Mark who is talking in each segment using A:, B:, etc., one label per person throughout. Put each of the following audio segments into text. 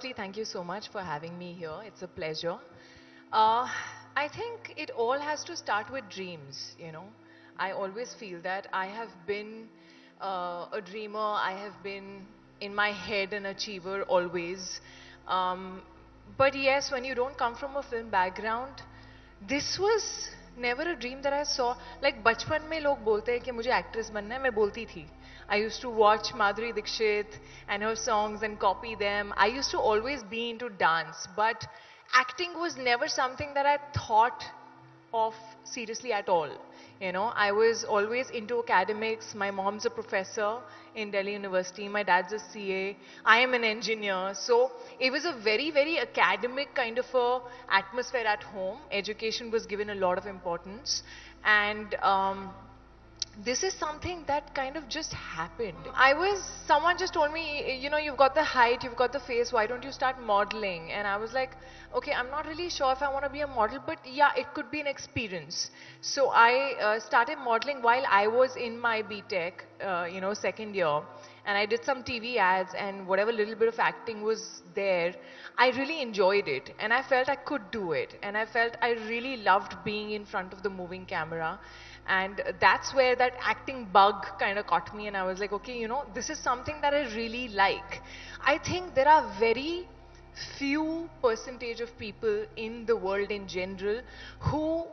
A: Thank you so much for having me here. It's a pleasure. Uh, I think it all has to start with dreams. I always feel that I have been a dreamer. I have been in my head an achiever always. Um, but yes, when you don't come from a film background, this was never a dream that I saw. Like बचपन में लोग बोलते हैं कि मुझे actress बनना है, मैं बोलती थी. I used to watch Madhuri Dixit and her songs and copy them. I used to always be into dance, but acting was never something that I thought of seriously at all. I was always into academics. My mom's a professor in Delhi University. My dad's a CA. I am an engineer. So it was a very, very academic kind of a atmosphere at home. Education was given a lot of importance. And this is something that kind of just happened. Someone just told me, you've got the height, you've got the face, why don't you start modeling? And I was like, okay, I'm not really sure if I want to be a model, but yeah, it could be an experience. So I started modeling while I was in my BTech, second year. And I did some TV ads and whatever little bit of acting was there, I really enjoyed it. And I felt I could do it. And I felt I really loved being in front of the moving camera. And that's where that acting bug kind of caught me, and I was like, okay, this is something that I really like. I think there are very few percentage of people in the world in general who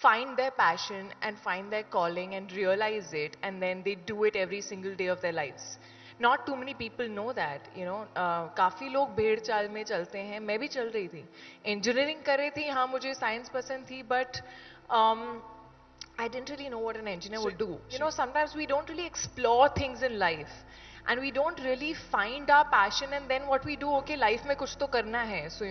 A: find their passion and find their calling and realize it, and then they do it every single day of their lives. Not too many people know that. काफ़ी लोग भेड़ चाल में चलते हैं, मैं भी चल रही थी. Engineering कर रही थी, हाँ मुझे science पसंद थी, but I didn't really know what an engineer would do. Sometimes we don't really explore things in life and we don't really find our passion, and then what we do, okay, life mein kuch to karna hai. So,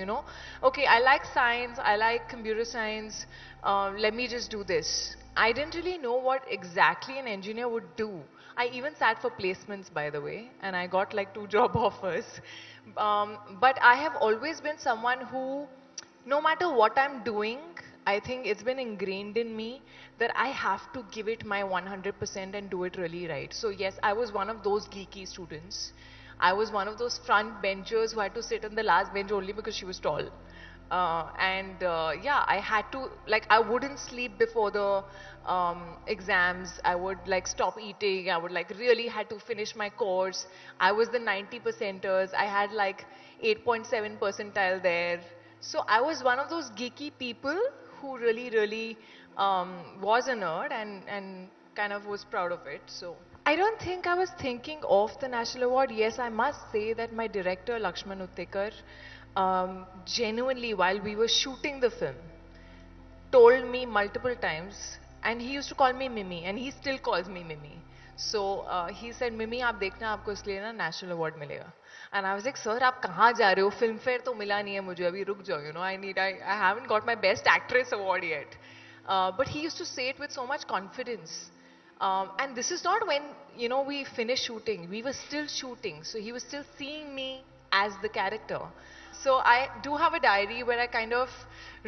A: okay, I like science, I like computer science, let me just do this. I didn't really know what exactly an engineer would do. I even sat for placements, by the way, and I got like 2 job offers. But I have always been someone who, no matter what I'm doing, I think it's been ingrained in me that I have to give it my 100% and do it really right. So yes, I was one of those geeky students. I was one of those front benchers who had to sit on the last bench only because she was tall. Yeah, I had to, like, I wouldn't sleep before the exams. I would like stop eating. I would like really had to finish my course. I was the 90 percenters. I had like 8.7 percentile there. So I was one of those geeky people who really, really was a nerd and kind of was proud of it. So I don't think I was thinking of the national award. Yes, I must say that my director Lakshman Uttekar, genuinely while we were shooting the film, told me multiple times, and he used to call me Mimi, and he still calls me Mimi. So he said, Mimi, आप देखना आपको इसलिए ना national award मिलेगा. And I was like, sir, आप कहाँ जा रहे हो? Filmfare तो मिला नहीं है मुझे अभी रुक जाओ. I haven't got my best actress award yet. But he used to say it with so much confidence. And this is not when we finished shooting. We were still shooting, so he was still seeing me as the character. So I do have a diary where I kind of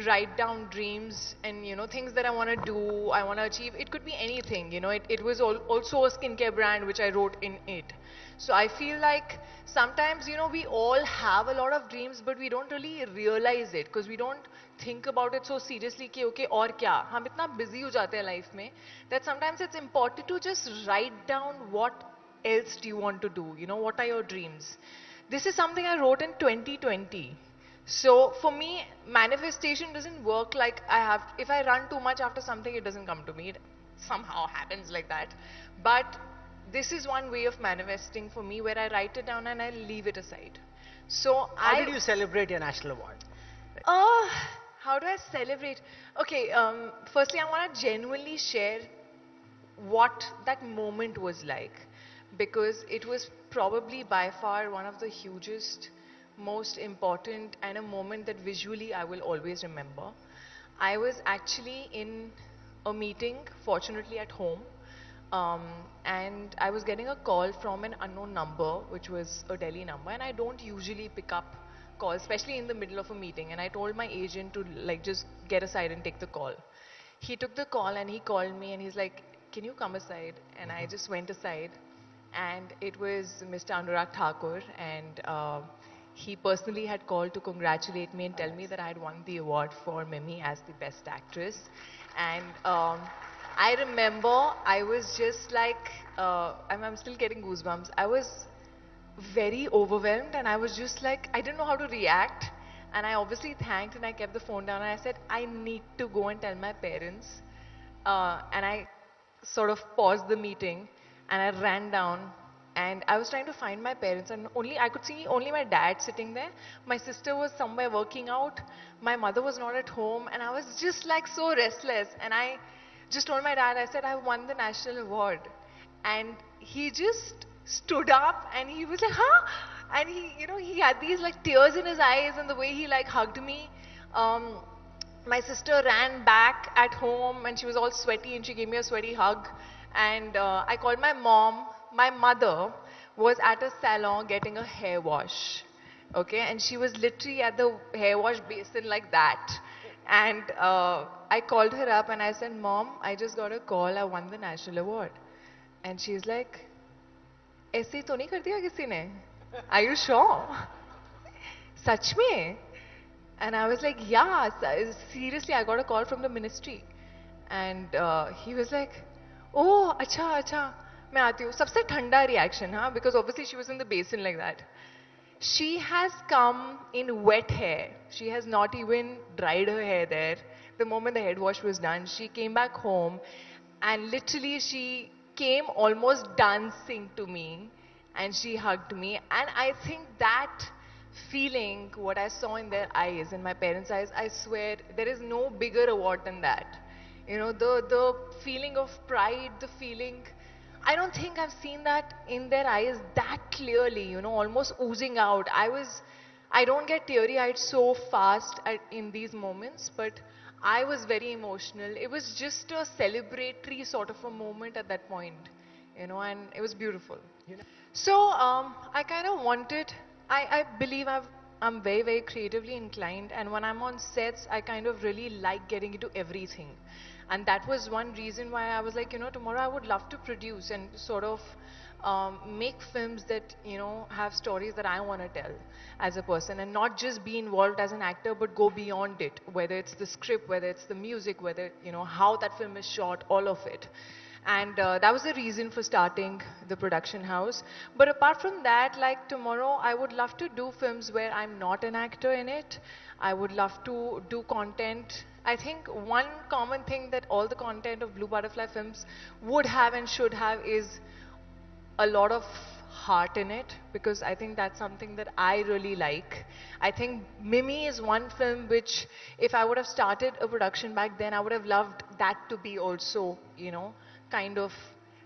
A: write down dreams and things that I want to do, I want to achieve. It could be anything. It was also a skincare brand which I wrote in it. So I feel like sometimes we all have a lot of dreams, but we don't really realize it because we don't think about it so seriously कि okay और क्या हम इतना busy हो जाते हैं life में that sometimes it's important to just write down what else do you want to do. What are your dreams? This is something I wrote in 2020. So for me, manifestation doesn't work like if I run too much after something, it doesn't come to me. It somehow happens like that. But this is one way of manifesting for me where I write it down and I leave it aside. So
B: How did you celebrate your national award?
A: Uh, how do I celebrate? Okay, firstly, I want to genuinely share what that moment was like because it was probably by far one of the hugest, most important, and a moment that visually I will always remember. I was actually in a meeting, fortunately at home, um, and I was getting a call from an unknown number, which was a Delhi number, and I don't usually pick up calls, especially in the middle of a meeting. And I told my agent to like just get aside and take the call. He took the call and he called me and he's like, "Can you come aside?" And I just went aside, and it was Mr. Anurag Thakur, and he personally had called to congratulate me and tell me that I had won the award for Mimi as the best actress. And I remember I was just like, I'm still getting goosebumps. I was very overwhelmed and I was just like, I didn't know how to react. And I obviously thanked and I kept the phone down and I said, I need to go and tell my parents. And I sort of paused the meeting and I ran down and I was trying to find my parents and only I could see only my dad sitting there. My sister was somewhere working out. My mother was not at home and I was just like so restless. And I just told my dad, I said, I won the national award. And he just stood up and he was like, huh? And he had these like tears in his eyes and the way he like hugged me. Um, my sister ran back at home and she was all sweaty and she gave me a sweaty hug. And I called my mom. My mother was at a salon getting a hair wash. Okay, and she was literally at the hair wash basin like that. And I called her up and I said, Mom, I just got a call. I won the national award. And she's like, ऐसे ही तो नहीं कर दिया किसी ने? Are you sure? सच में? And I was like, yeah, seriously, I got a call from the ministry. And he was like, oh, अच्छा, अच्छा, मैं आती हूँ. सबसे ठंडा reaction, हाँ, because obviously she was in the basin like that. She has come in wet hair. She has not even dried her hair there. The moment the head wash was done, she came back home and literally she came almost dancing to me and she hugged me. And I think that feeling, what I saw in their eyes, in my parents' eyes, I swear there is no bigger award than that. The feeling of pride, the feeling. I don't think I've seen that in their eyes that clearly, almost oozing out. I don't get teary eyed so fast in these moments, but I was very emotional. It was just a celebratory sort of a moment at that point, and it was beautiful. So I kind of wanted, I believe I'm very, very creatively inclined. And when I'm on sets, I kind of really like getting into everything. And that was one reason why I was like, tomorrow I would love to produce and sort of make films that, have stories that I want to tell as a person and not just be involved as an actor, but go beyond it, whether it's the script, whether it's the music, whether, how that film is shot, all of it. And that was the reason for starting the production house. But apart from that, like tomorrow, I would love to do films where I'm not an actor in it. I would love to do content. I think one common thing that all the content of Blue Butterfly films would have and should have is a lot of heart in it, because I think that's something that I really like. I think Mimi is one film which, if I would have started a production back then, I would have loved that to be also, kind of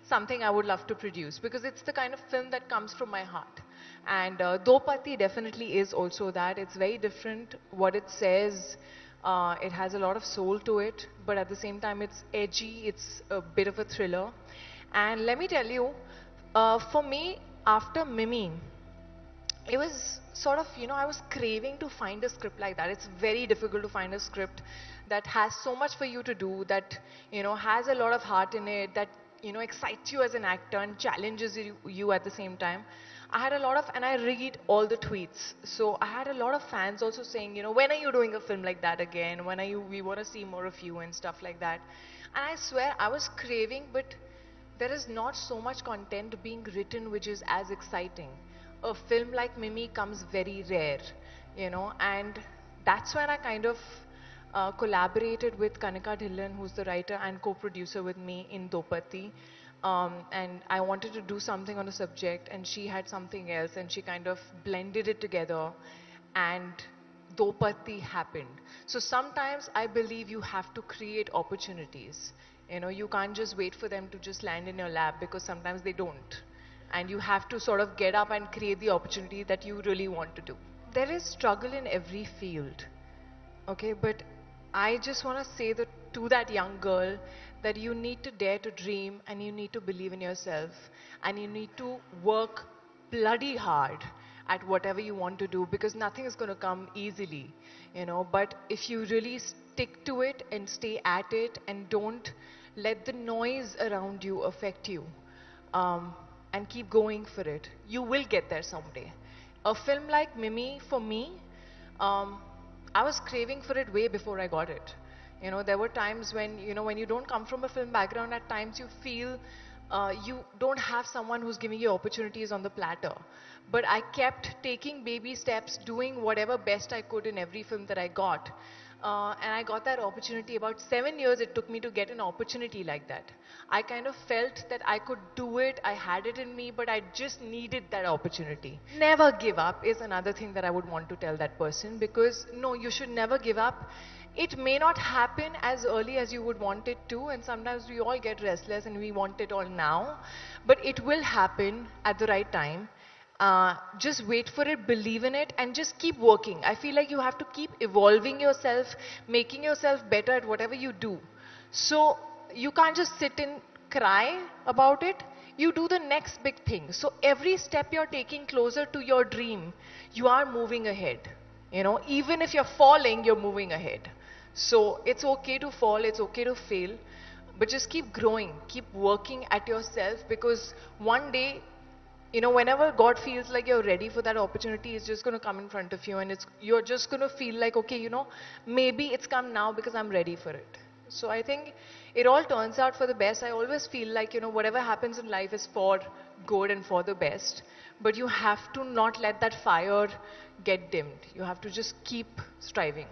A: something I would love to produce, because it's the kind of film that comes from my heart. And Dopati definitely is also that. It's very different what it says. It has a lot of soul to it, but at the same time, it's edgy. It's a bit of a thriller. And let me tell you, for me, after Mimi, it was sort of, I was craving to find a script like that. It's very difficult to find a script that has so much for you to do, that, has a lot of heart in it, that, excites you as an actor and challenges you at the same time. I had a lot of, and I read all the tweets. So I had a lot of fans also saying, when are you doing a film like that again? When are you, we want to see more of you and stuff like that. And I swear I was craving, but there is not so much content being written which is as exciting. A film like Mimi comes very rare, and that's when I kind of collaborated with Kanika Dhillon, who's the writer and co-producer with me in Dopati. And I wanted to do something on a subject, and she had something else, and she kind of blended it together, and Dopati happened. So sometimes I believe you have to create opportunities. You can't just wait for them to just land in your lap, because sometimes they don't. And you have to sort of get up and create the opportunity that you really want to do. There is struggle in every field. Okay, but I just want to say that to that young girl, that you need to dare to dream and you need to believe in yourself and you need to work bloody hard at whatever you want to do, because nothing is going to come easily, but if you really stick to it and stay at it and don't let the noise around you affect you, and keep going for it, you will get there someday. a film like Mimi, for me, um, I was craving for it way before I got it. There were times when, when you don't come from a film background, at times you feel you don't have someone who's giving you opportunities on the platter. But I kept taking baby steps, doing whatever best I could in every film that I got. And I got that opportunity. About 7 years it took me to get an opportunity like that. I kind of felt that I could do it, I had it in me, but I just needed that opportunity. Never give up is another thing that I would want to tell that person, because no, you should never give up. It may not happen as early as you would want it to, and sometimes we all get restless and we want it all now, but it will happen at the right time. Just wait for it, believe in it, and just keep working. I feel like you have to keep evolving yourself, making yourself better at whatever you do. So you can't just sit and cry about it. You do the next big thing. So every step you're taking closer to your dream, you are moving ahead. Even if you're falling, you're moving ahead. So it's okay to fall, it's okay to fail, but just keep growing, keep working at yourself, because one day, whenever God feels like you're ready for that opportunity, it's just going to come in front of you, and you're just going to feel like, okay, maybe it's come now because I'm ready for it. So I think it all turns out for the best. I always feel like, whatever happens in life is for good and for the best. But you have to not let that fire get dimmed. You have to just keep striving.